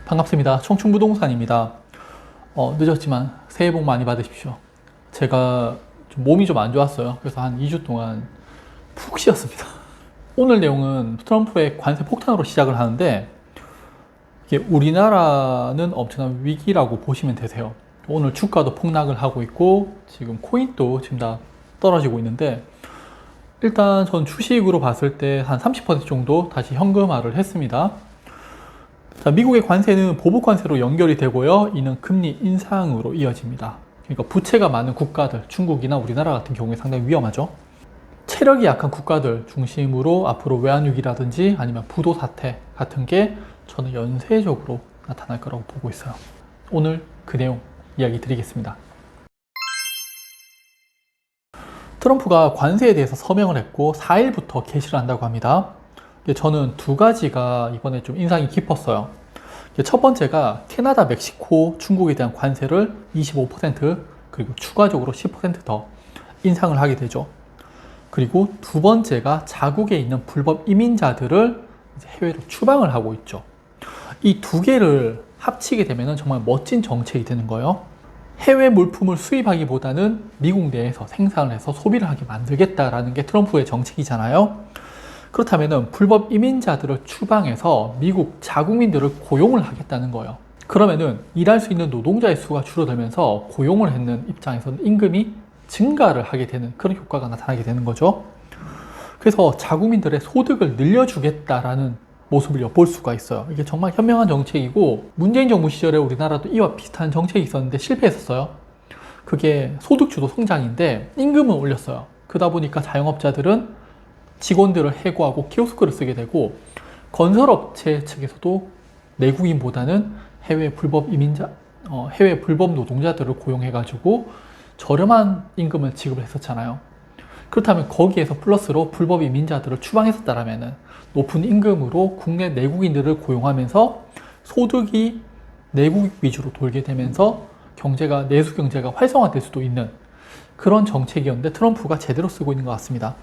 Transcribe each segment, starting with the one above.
반갑습니다. 청춘부동산입니다. 늦었지만 새해 복 많이 받으십시오. 제가 몸이 좀 안 좋았어요. 그래서 한 2주 동안 푹 쉬었습니다. 오늘 내용은 트럼프의 관세 폭탄으로 시작을 하는데, 이게 우리나라는 엄청난 위기라고 보시면 되세요. 오늘 주가도 폭락을 하고 있고 지금 코인도 지금 다 떨어지고 있는데, 일단 전 주식으로 봤을 때 한 30% 정도 다시 현금화를 했습니다. 자, 미국의 관세는 보복 관세로 연결이 되고요. 이는 금리 인상으로 이어집니다. 그러니까 부채가 많은 국가들, 중국이나 우리나라 같은 경우에 상당히 위험하죠. 체력이 약한 국가들 중심으로 앞으로 외환위기라든지 아니면 부도 사태 같은 게 저는 연쇄적으로 나타날 거라고 보고 있어요. 오늘 그 내용 이야기 드리겠습니다. 트럼프가 관세에 대해서 서명을 했고 4일부터 개시를 한다고 합니다. 저는 두 가지가 이번에 좀 인상이 깊었어요. 첫 번째가 캐나다, 멕시코, 중국에 대한 관세를 25% 그리고 추가적으로 10% 더 인상을 하게 되죠. 그리고 두 번째가 자국에 있는 불법 이민자들을 해외로 추방을 하고 있죠. 이 두 개를 합치게 되면 정말 멋진 정책이 되는 거예요. 해외 물품을 수입하기보다는 미국 내에서 생산을 해서 소비를 하게 만들겠다라는 게 트럼프의 정책이잖아요. 그렇다면 불법 이민자들을 추방해서 미국 자국민들을 고용을 하겠다는 거예요. 그러면은 일할 수 있는 노동자의 수가 줄어들면서 고용을 했는 입장에서는 임금이 증가를 하게 되는 그런 효과가 나타나게 되는 거죠. 그래서 자국민들의 소득을 늘려주겠다라는 모습을 엿볼 수가 있어요. 이게 정말 현명한 정책이고, 문재인 정부 시절에 우리나라도 이와 비슷한 정책이 있었는데 실패했었어요. 그게 소득주도 성장인데 임금은 올렸어요. 그러다 보니까 자영업자들은 직원들을 해고하고 키오스크를 쓰게 되고, 건설업체 측에서도 내국인보다는 해외 불법 노동자들을 고용해가지고 저렴한 임금을 지급을 했었잖아요. 그렇다면 거기에서 플러스로 불법 이민자들을 추방했었다라면 높은 임금으로 국내 내국인들을 고용하면서 소득이 내국 위주로 돌게 되면서 내수 경제가 활성화될 수도 있는 그런 정책이었는데, 트럼프가 제대로 쓰고 있는 것 같습니다.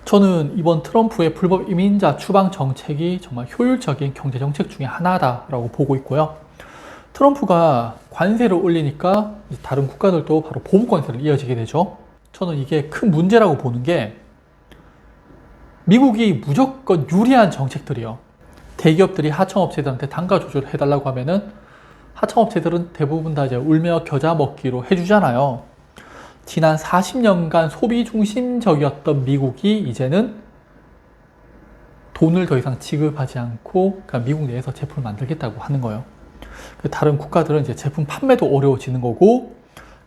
저는 이번 트럼프의 불법 이민자 추방 정책이 정말 효율적인 경제 정책 중에 하나다라고 보고 있고요. 트럼프가 관세를 올리니까 다른 국가들도 바로 보복 관세를 이어지게 되죠. 저는 이게 큰 문제라고 보는 게, 미국이 무조건 유리한 정책들이요. 대기업들이 하청업체들한테 단가 조절을 해달라고 하면은 하청업체들은 대부분 다 이제 울며 겨자 먹기로 해주잖아요. 지난 40년간 소비 중심적이었던 미국이 이제는 돈을 더 이상 지급하지 않고 그냥 미국 내에서 제품을 만들겠다고 하는 거예요. 다른 국가들은 이제 제품 판매도 어려워지는 거고,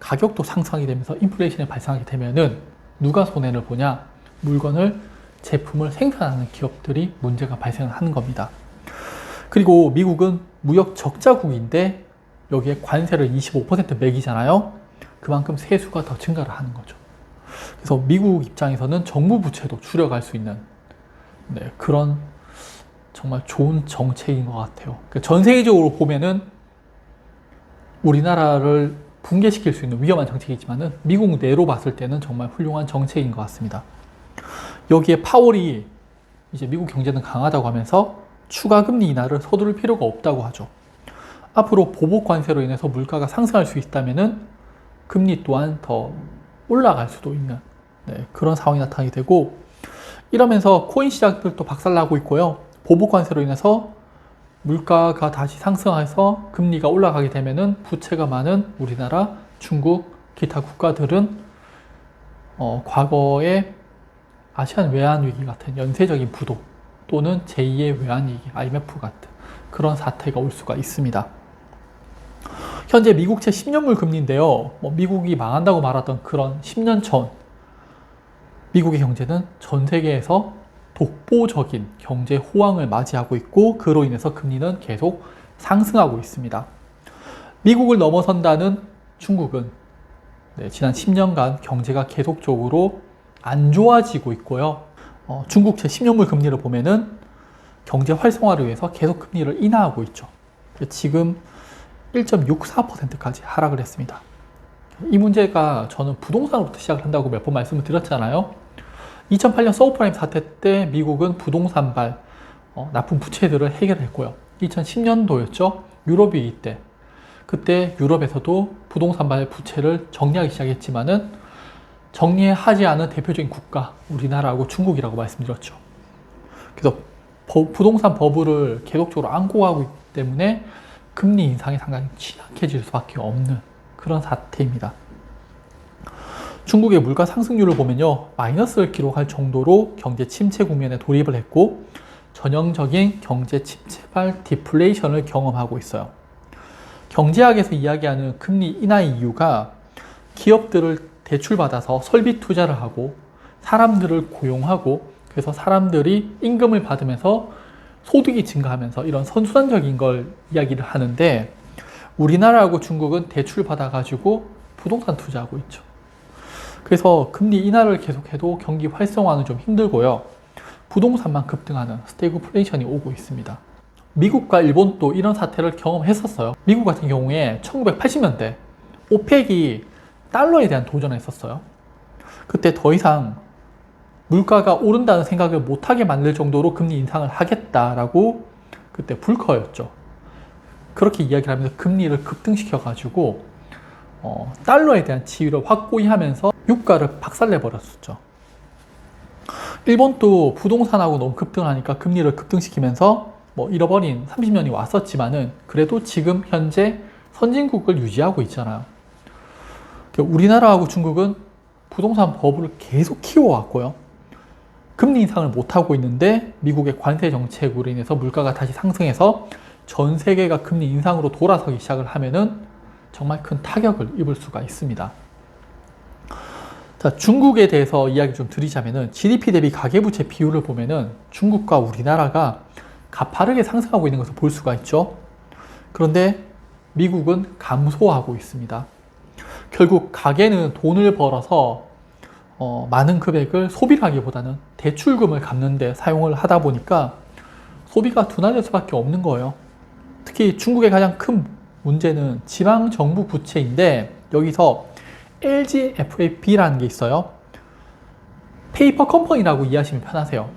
가격도 상승하게 되면서 인플레이션이 발생하게 되면은 누가 손해를 보냐? 제품을 생산하는 기업들이 문제가 발생하는 겁니다. 그리고 미국은 무역 적자국인데 여기에 관세를 25% 매기잖아요. 그만큼 세수가 더 증가를 하는 거죠. 그래서 미국 입장에서는 정부 부채도 줄여갈 수 있는 그런 정말 좋은 정책인 것 같아요. 전 세계적으로 보면은 우리나라를 붕괴시킬 수 있는 위험한 정책이지만은 미국 내로 봤을 때는 정말 훌륭한 정책인 것 같습니다. 여기에 파월이 이제 미국 경제는 강하다고 하면서 추가 금리 인하를 서두를 필요가 없다고 하죠. 앞으로 보복 관세로 인해서 물가가 상승할 수 있다면은 금리 또한 더 올라갈 수도 있는 그런 상황이 나타나게 되고, 이러면서 코인 시장들도 박살나고 있고요. 보복 관세로 인해서 물가가 다시 상승해서 금리가 올라가게 되면은 부채가 많은 우리나라, 중국, 기타 국가들은 과거에 아시안 외환위기 같은 연쇄적인 부도 또는 제2의 외환위기, IMF 같은 그런 사태가 올 수가 있습니다. 현재 미국채 10년물 금리인데요. 미국이 망한다고 말하던 그런 10년 전 미국의 경제는 전 세계에서 독보적인 경제 호황을 맞이하고 있고, 그로 인해서 금리는 계속 상승하고 있습니다. 미국을 넘어선다는 중국은 지난 10년간 경제가 계속적으로 안 좋아지고 있고요. 중국채 10년물 금리를 보면은 경제 활성화를 위해서 계속 금리를 인하하고 있죠. 지금 1.64%까지 하락을 했습니다. 이 문제가 저는 부동산으로부터 시작을 한다고 몇 번 말씀을 드렸잖아요. 2008년 서브프라임 사태 때 미국은 부동산발 나쁜 부채들을 해결했고요. 2010년도였죠. 유럽이 이때. 그때 유럽에서도 부동산발 부채를 정리하기 시작했지만은 정리하지 않은 대표적인 국가, 우리나라하고 중국이라고 말씀드렸죠. 그래서 부동산 버블을 계속적으로 안고 가고 있기 때문에 금리 인상이 상당히 취약해질 수밖에 없는 그런 사태입니다. 중국의 물가 상승률을 보면요, 마이너스를 기록할 정도로 경제 침체 국면에 돌입을 했고 전형적인 경제 침체발 디플레이션을 경험하고 있어요. 경제학에서 이야기하는 금리 인하 이유가 기업들을 대출받아서 설비 투자를 하고 사람들을 고용하고 그래서 사람들이 임금을 받으면서 소득이 증가하면서 이런 선순환적인 걸 이야기를 하는데 우리나라하고 중국은 대출 받아가지고 부동산 투자하고 있죠. 그래서 금리 인하를 계속해도 경기 활성화는 좀 힘들고요. 부동산만 급등하는 스태그플레이션이 오고 있습니다. 미국과 일본도 이런 사태를 경험했었어요. 미국 같은 경우에 1980년대 오펙이 달러에 대한 도전을 했었어요. 그때 더 이상 물가가 오른다는 생각을 못하게 만들 정도로 금리 인상을 하겠다라고 그때 불커였죠. 그렇게 이야기를 하면서 금리를 급등시켜가지고 달러에 대한 지위를 확고히 하면서 유가를 박살내버렸었죠. 일본도 부동산하고 너무 급등하니까 금리를 급등시키면서 잃어버린 30년이 왔었지만은 그래도 지금 현재 선진국을 유지하고 있잖아요. 우리나라하고 중국은 부동산 버블을 계속 키워왔고요. 금리 인상을 못하고 있는데 미국의 관세 정책으로 인해서 물가가 다시 상승해서 전 세계가 금리 인상으로 돌아서기 시작을 하면은 정말 큰 타격을 입을 수가 있습니다. 자, 중국에 대해서 이야기 좀 드리자면은 GDP 대비 가계부채 비율을 보면은 중국과 우리나라가 가파르게 상승하고 있는 것을 볼 수가 있죠. 그런데 미국은 감소하고 있습니다. 결국 가계는 돈을 벌어서 많은 금액을 소비를 하기보다는 대출금을 갚는 데 사용을 하다 보니까 소비가 둔화될 수밖에 없는 거예요. 특히 중국의 가장 큰 문제는 지방정부 부채인데 여기서 LGFAB라는 게 있어요. 페이퍼 컴퍼니라고 이해하시면 편하세요.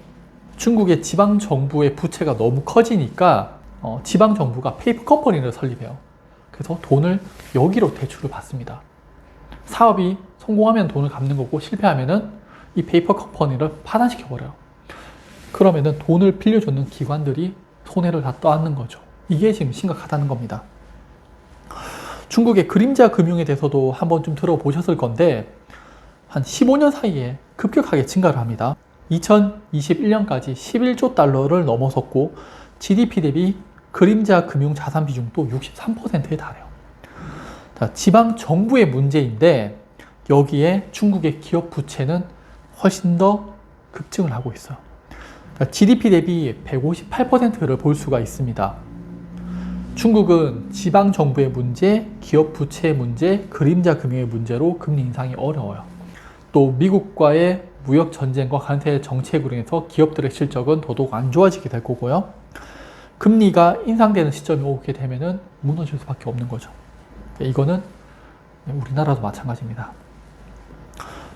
중국의 지방정부의 부채가 너무 커지니까 지방정부가 페이퍼 컴퍼니를 설립해요. 그래서 돈을 여기로 대출을 받습니다. 사업이 성공하면 돈을 갚는 거고 실패하면은 이 페이퍼 컴퍼니를 파산시켜버려요. 그러면은 돈을 빌려주는 기관들이 손해를 다 떠안는 거죠. 이게 지금 심각하다는 겁니다. 중국의 그림자 금융에 대해서도 한번 좀 들어보셨을 건데 한 15년 사이에 급격하게 증가를 합니다. 2021년까지 11조 달러를 넘어섰고 GDP 대비 그림자 금융 자산 비중도 63%에 달해요. 자, 지방 정부의 문제인데 여기에 중국의 기업 부채는 훨씬 더 급증을 하고 있어요. 그러니까 GDP 대비 158%를 볼 수가 있습니다. 중국은 지방 정부의 문제, 기업 부채의 문제, 그림자 금융의 문제로 금리 인상이 어려워요. 또 미국과의 무역 전쟁과 관세 정책으로 인해서 기업들의 실적은 더더욱 안 좋아지게 될 거고요. 금리가 인상되는 시점이 오게 되면은 무너질 수밖에 없는 거죠. 이거는 우리나라도 마찬가지입니다.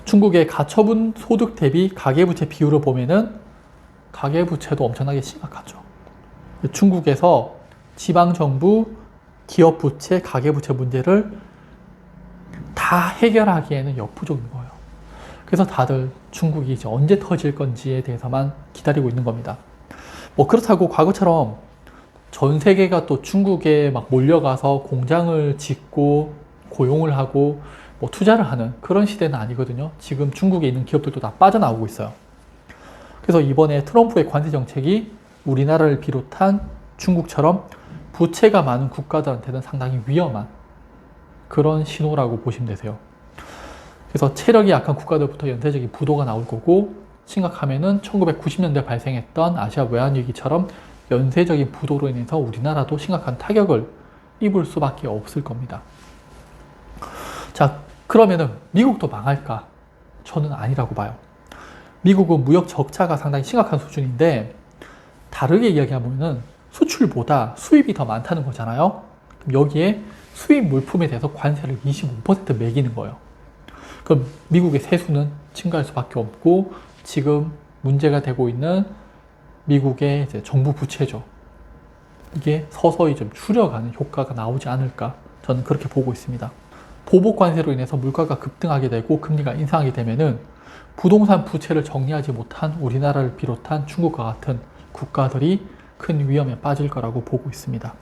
중국의 가처분 소득 대비 가계부채 비율을 보면은 가계부채도 엄청나게 심각하죠. 중국에서 지방정부, 기업부채, 가계부채 문제를 다 해결하기에는 역부족인 거예요. 그래서 다들 중국이 이제 언제 터질 건지에 대해서만 기다리고 있는 겁니다. 그렇다고 과거처럼 전 세계가 또 중국에 막 몰려가서 공장을 짓고 고용을 하고 투자를 하는 그런 시대는 아니거든요. 지금 중국에 있는 기업들도 다 빠져나오고 있어요. 그래서 이번에 트럼프의 관세 정책이 우리나라를 비롯한 중국처럼 부채가 많은 국가들한테는 상당히 위험한 그런 신호라고 보시면 되세요. 그래서 체력이 약한 국가들부터 연쇄적인 부도가 나올 거고 심각하면은 1990년대 발생했던 아시아 외환위기처럼 연쇄적인 부도로 인해서 우리나라도 심각한 타격을 입을 수밖에 없을 겁니다. 자, 그러면은 미국도 망할까? 저는 아니라고 봐요. 미국은 무역 적자가 상당히 심각한 수준인데 다르게 이야기하면은 수출보다 수입이 더 많다는 거잖아요. 그럼 여기에 수입 물품에 대해서 관세를 25% 매기는 거예요. 그럼 미국의 세수는 증가할 수밖에 없고 지금 문제가 되고 있는 미국의 이제 정부 부채죠. 이게 서서히 좀 줄여가는 효과가 나오지 않을까, 저는 그렇게 보고 있습니다. 보복 관세로 인해서 물가가 급등하게 되고 금리가 인상하게 되면은 부동산 부채를 정리하지 못한 우리나라를 비롯한 중국과 같은 국가들이 큰 위험에 빠질 거라고 보고 있습니다.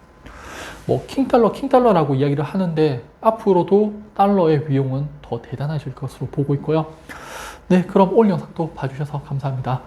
뭐 킹달러라고 이야기를 하는데 앞으로도 달러의 위용은 더 대단해질 것으로 보고 있고요. 네, 그럼 오늘 영상도 봐주셔서 감사합니다.